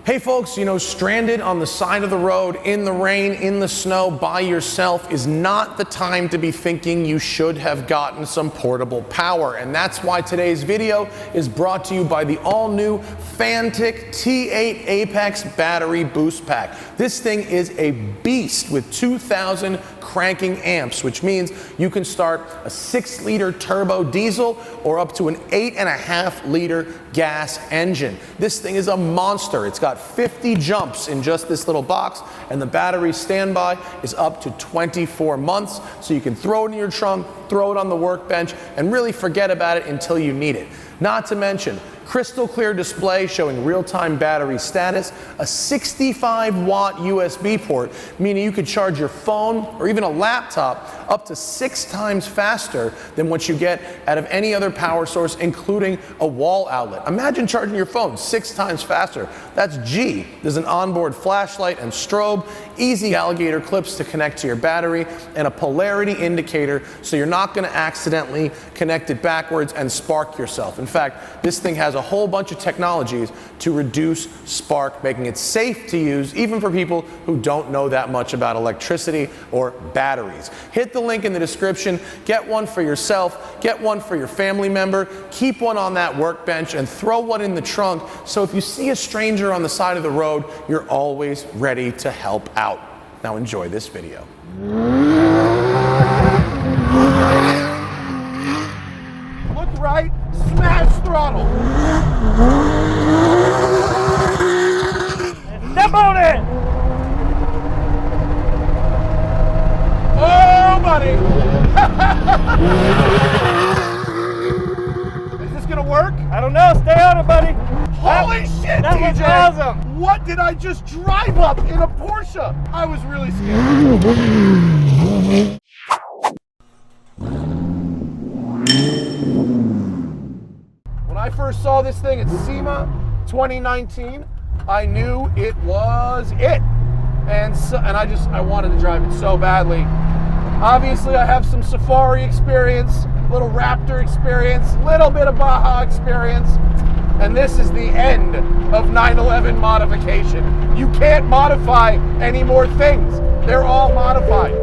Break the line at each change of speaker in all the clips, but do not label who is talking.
Hey folks, you know, stranded on the side of the road, in the rain, in the snow, by yourself is not the time to be thinking you should have gotten some portable power. And that's why today's video is brought to you by the all-new Fantic T8 Apex Battery Boost Pack. This thing is a beast with 2,000 cranking amps, which means you can start a 6-liter turbo diesel or up to an 8.5-liter gas engine. This thing is a monster. It's got 50 jumps in just this little box, and the battery standby is up to 24 months, so you can throw it in your trunk, throw it on the workbench, and really forget about it until you need it. Not to mention, crystal clear display showing real-time battery status, a 65-watt USB port, meaning you could charge your phone or even a laptop up to 6 times faster than what you get out of any other power source, including a wall outlet. Imagine charging your phone 6 times faster. That's G. There's an onboard flashlight and strobe, easy alligator clips to connect to your battery, and a polarity indicator so you're not going to accidentally connect it backwards and spark yourself. In fact, this thing has a whole bunch of technologies to reduce spark, making it safe to use even for people who don't know that much about electricity or batteries. Hit the link in the description, get one for yourself, get one for your family member, keep one on that workbench, and throw one in the trunk so if you see a stranger on the side of the road, you're always ready to help out. Now enjoy this video.
Look right, smash throttle.
Step on it!
Oh, buddy. Is this gonna work?
I don't know, stay on it, buddy.
Holy shit,
that
TJ!
was awesome.
What did I just drive up in a Porsche? I was really scared. When I first saw this thing at SEMA 2019, I knew it was it. And I wanted to drive it so badly. Obviously, I have some Safari experience, little Raptor experience, little bit of Baja experience, and this is the end of 911 modification. You can't modify any more things. They're all modified.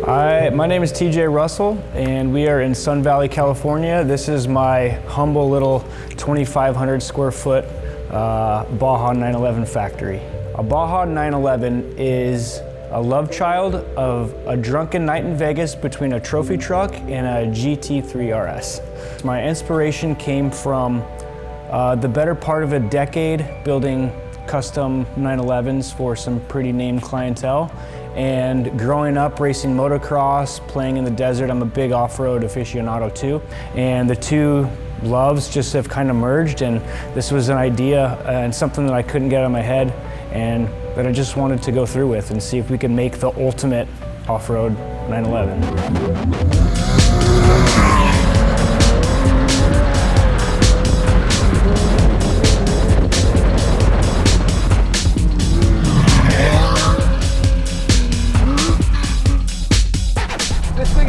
Hi, my name is TJ Russell, and we are in Sun Valley, California. This is my humble little 2,500 square foot Baja 911 factory. A Baja 911 is a love child of a drunken night in Vegas between a trophy truck and a GT3 RS. My inspiration came from the better part of a decade building custom 911s for some pretty named clientele. And growing up racing motocross, playing in the desert, I'm a big off-road aficionado too. And the two loves just have kind of merged, and this was an idea and something that I couldn't get out of my head and that I just wanted to go through with and see if we could make the ultimate off-road 911.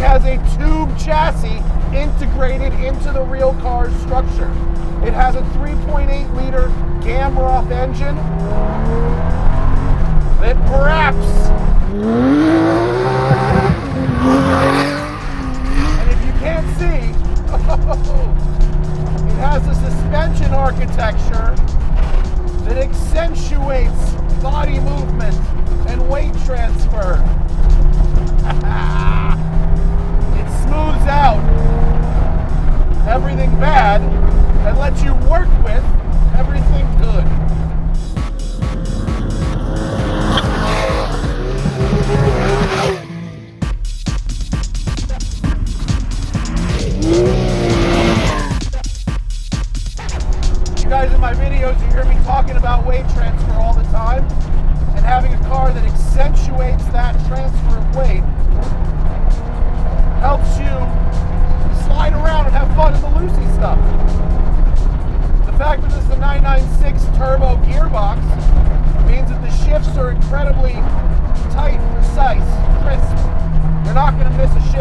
Has a tube chassis integrated into the real car's structure. It has a 3.8-liter Gamroth engine that perhaps, and if you can't see, it has a suspension architecture that accentuates body movement and weight transfer. Smooths out everything bad and lets you work with everything good.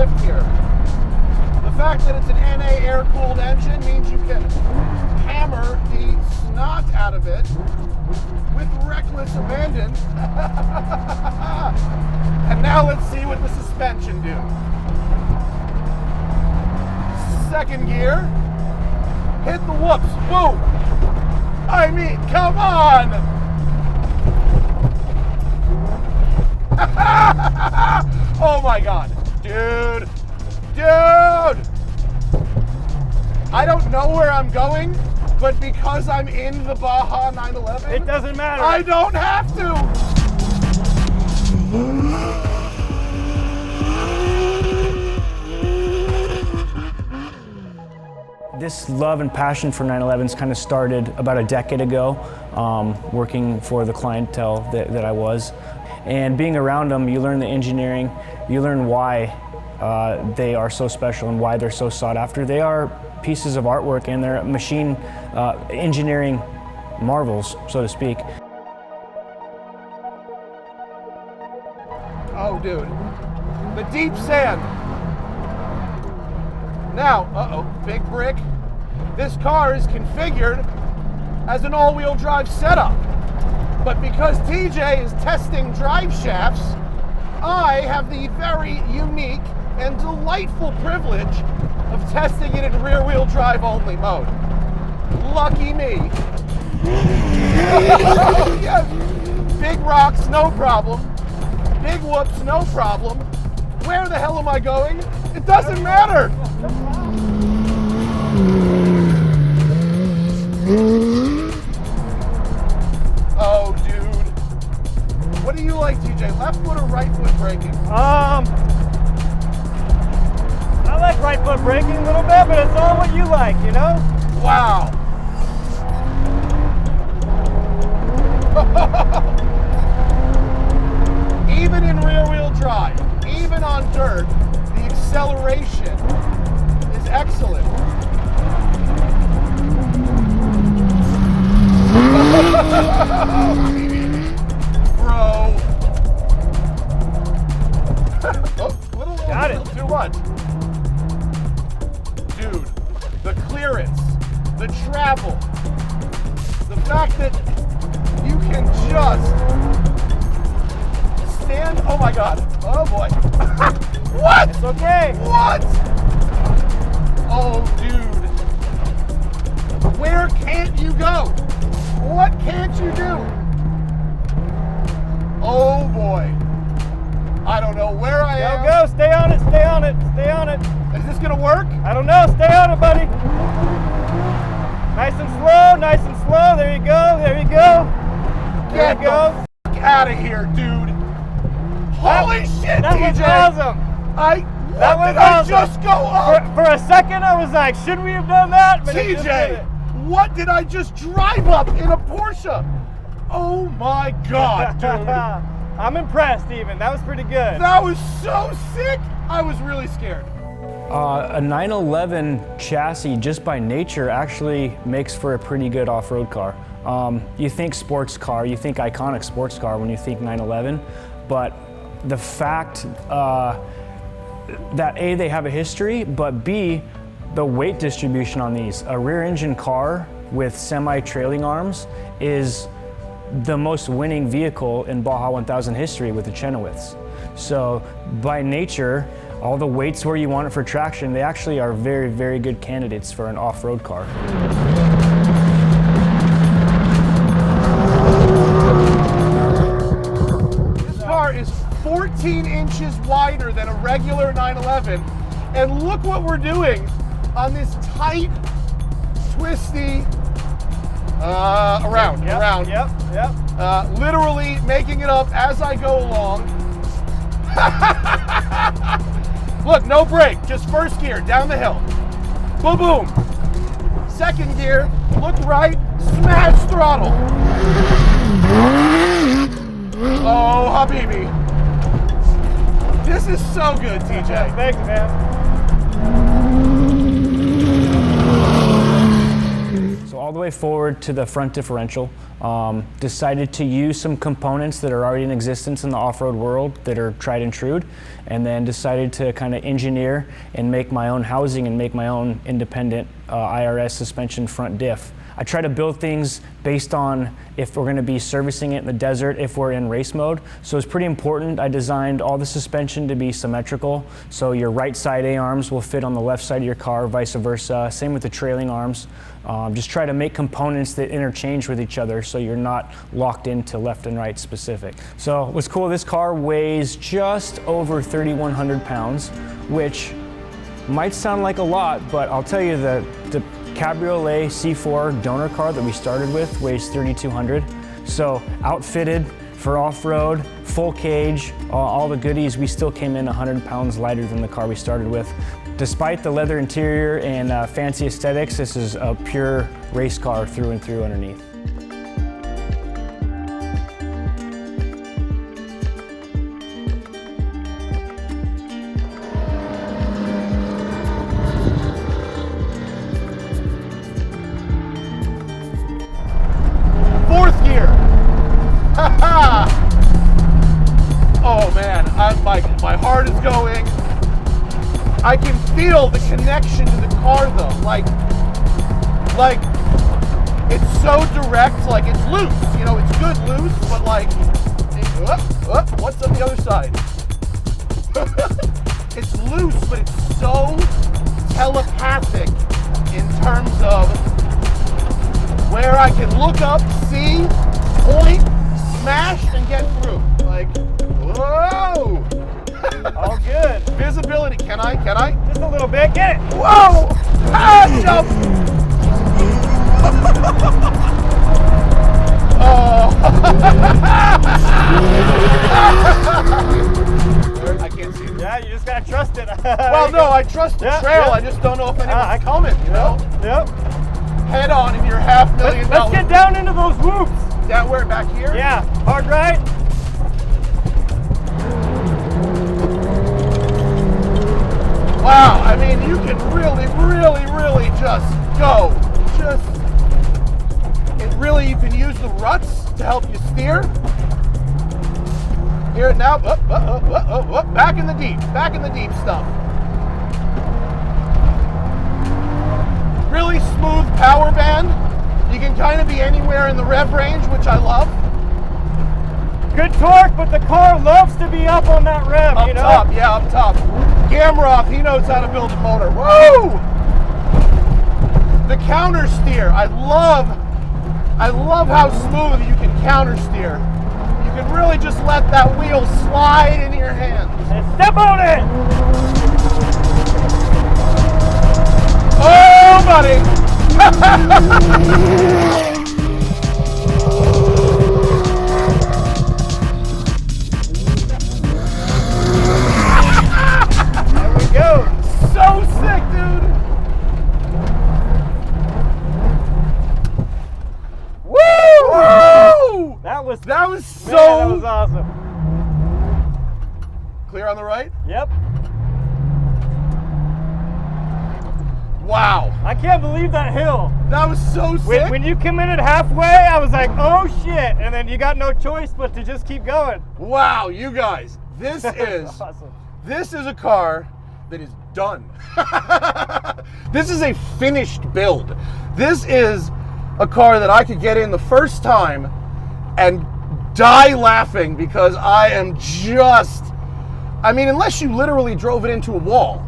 fifth gear. The fact that it's an NA air-cooled engine means you can hammer the snot out of it with reckless abandon. And now let's see what the suspension do. Second gear, hit the whoops, boom. I mean, come on. Oh my God, dude. I don't know where I'm going, but because I'm in the Baja 911,
It doesn't matter.
I don't have to.
This love and passion for 911s kind of started about a decade ago, working for the clientele that I was. And being around them, you learn the engineering, you learn why they are so special and why they're so sought after. They are pieces of artwork and they're machine engineering marvels, so to speak.
Oh, dude. The deep sand. Now, big brick. This car is configured as an all-wheel drive setup. But because TJ is testing drive shafts, I have the very unique and delightful privilege of testing it in rear-wheel drive only mode. Lucky me. Oh, yes. Big rocks, no problem. Big whoops, no problem. Where the hell am I going? It doesn't matter. Oh, dude. What do you like, TJ? Left foot or right foot braking?
I like right foot braking a little bit, but it's all what you like, you know?
Wow. Even in rear-wheel drive, even on dirt, the acceleration is excellent. Bro.
Got it.
Little too much. Dude, the clearance, the travel, the fact that you can just stand. Oh my God. Oh boy. What?
It's okay.
What? Oh, dude. Where can't you go? What can't you do? Oh boy. I don't know where I am.
Go, stay on it, stay on it, stay on it.
Is this gonna work?
I don't know, stay on it, buddy. Nice and slow, nice and slow. There you go, there you go. There
Get
you go.
the f out of here, dude. Holy shit,
That was
TJ.
awesome. That was
Did
awesome.
I just go up?
For a second, I was like, should we have done that? But it just did
TJ,
it.
what did I just drive up in a Porsche? Oh my God, dude.
I'm impressed even. That was pretty good.
That was so sick. I was really scared.
A 911 chassis, just by nature, actually makes for a pretty good off-road car. You think sports car, you think iconic sports car when you think 911, but the fact that A, they have a history, but B, the weight distribution on these. A rear engine car with semi-trailing arms is the most winning vehicle in Baja 1000 history with the Chenoweths. So by nature, all the weights where you want it for traction, they actually are very, very good candidates for an off-road car.
This car is 14 inches wider than a regular 911, and look what we're doing on this tight, twisty, around.
Yep.
Literally making it up as I go along. Look, no brake, just first gear, down the hill. Boom, boom. Second gear, look right, smash throttle. Oh, habibi. This is so good, TJ.
Thanks, man.
So all the way forward to the front differential. Decided to use some components that are already in existence in the off-road world that are tried and true, and then decided to kind of engineer and make my own housing and make my own independent IRS suspension front diff. I try to build things based on if we're going to be servicing it in the desert, if we're in race mode. So it's pretty important. I designed all the suspension to be symmetrical. So your right side A-arms will fit on the left side of your car, vice versa. Same with the trailing arms. Just try to make components that interchange with each other so you're not locked into left and right specific. So what's cool, this car weighs just over 3,100 pounds, which might sound like a lot, but I'll tell you the Cabriolet C4 donor car that we started with weighs 3,200. So outfitted for off-road, full cage, all the goodies, we still came in 100 pounds lighter than the car we started with. Despite the leather interior and fancy aesthetics, this is a pure race car through and through underneath.
Fourth gear. Oh man, my heart is going. I can feel the connection to the car though. Like it's so direct, like it's loose, you know, it's good loose, but like, what's on the other side? It's loose, but it's so telepathic in terms of where I can look up, see, point, smash, and get through. Like, whoa!
All good.
Visibility, can I?
Just a little bit, get it.
Whoa! Ah, jump! Oh! I can't see it.
Yeah, you just gotta trust it.
Well, no, I trust the trail.
Yeah.
I just don't know if anyone's coming, you know?
Yep.
Head on in your $500,000.
Let's get down into those whoops.
Down where? Back here?
Yeah, hard right.
Wow, I mean, you can really just go. You can use the ruts to help you steer. Here now, back in the deep stuff. Really smooth power band. You can kind of be anywhere in the rev range, which I love.
Good torque, but the car loves to be up on that rev,
Up
you know?
top, yeah, up top. Gamroth, he knows how to build a motor. Woo! The counter steer, I love how smooth you can counter steer. You can really just let that wheel slide into your hands.
And step on it!
Oh, buddy!
There we go.
So sick, dude! Woo!
That was
so
that was awesome.
clear on the right.
Yep.
Wow,
I can't believe that hill.
that was so sick.
When you come in at halfway, I was like, oh shit. And then you got no choice but to just keep going.
Wow, you guys, this is
Awesome.
this is a car that is done. This is a finished build. This is a car that I could get in the first time and die laughing because I am just, I mean, unless you literally drove it into a wall,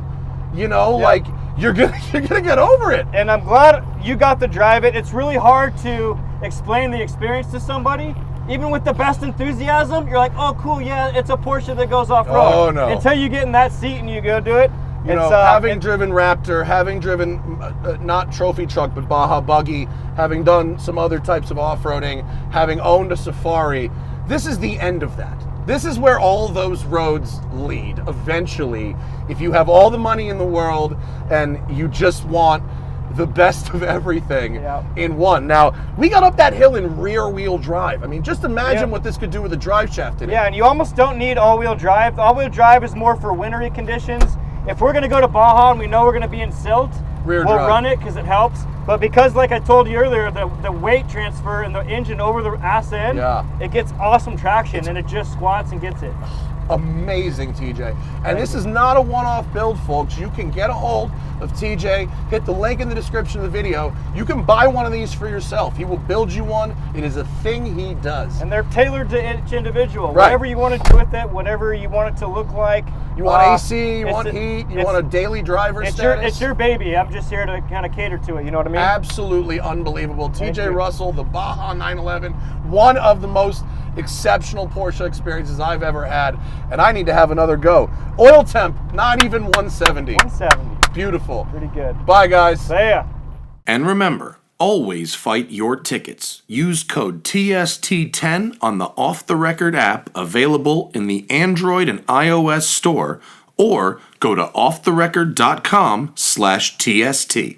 you know,
Yep.
like you're gonna get over it.
And I'm glad you got to drive it. It's really hard to explain the experience to somebody. Even with the best enthusiasm, you're like, oh cool, yeah, it's a Porsche that goes off-road.
Oh, no.
Until you get in that seat and you go do it.
You know, having driven Raptor, having driven not trophy truck, but Baja buggy, having done some other types of off-roading, having owned a Safari, this is the end of that. This is where all those roads lead eventually. If you have all the money in the world and you just want the best of everything in one. Now, we got up that hill in rear-wheel drive. I mean, just imagine what this could do with a drive shaft in it.
Yeah, and you almost don't need all-wheel drive. All-wheel drive is more for wintry conditions. If we're going to go to Baja and we know we're going to be in silt,
Rear
we'll
drive.
run it because it helps. But because, like I told you earlier, the weight transfer and the engine over the ass end, it gets awesome traction and it just squats and gets it.
Amazing, TJ. And this is not a one-off build, folks. You can get a hold of TJ, hit the link in the description of the video. You can buy one of these for yourself. He will build you one. It is a thing he does.
And they're tailored to each individual.
Right.
Whatever you want to do with it, whatever you want it to look like.
You want AC, you want heat, you want a daily driver status.
It's your baby. I'm just here to kind of cater to it, you know what I mean?
Absolutely unbelievable. TJ Russell, the Baja 911, one of the most exceptional Porsche experiences I've ever had, and I need to have another go. Oil temp, not even 170.
170.
Beautiful.
Pretty good.
Bye, guys.
See ya.
And remember, always fight your tickets. Use code TST10 on the Off the Record app available in the Android and iOS store, or go to offtherecord.com/TST.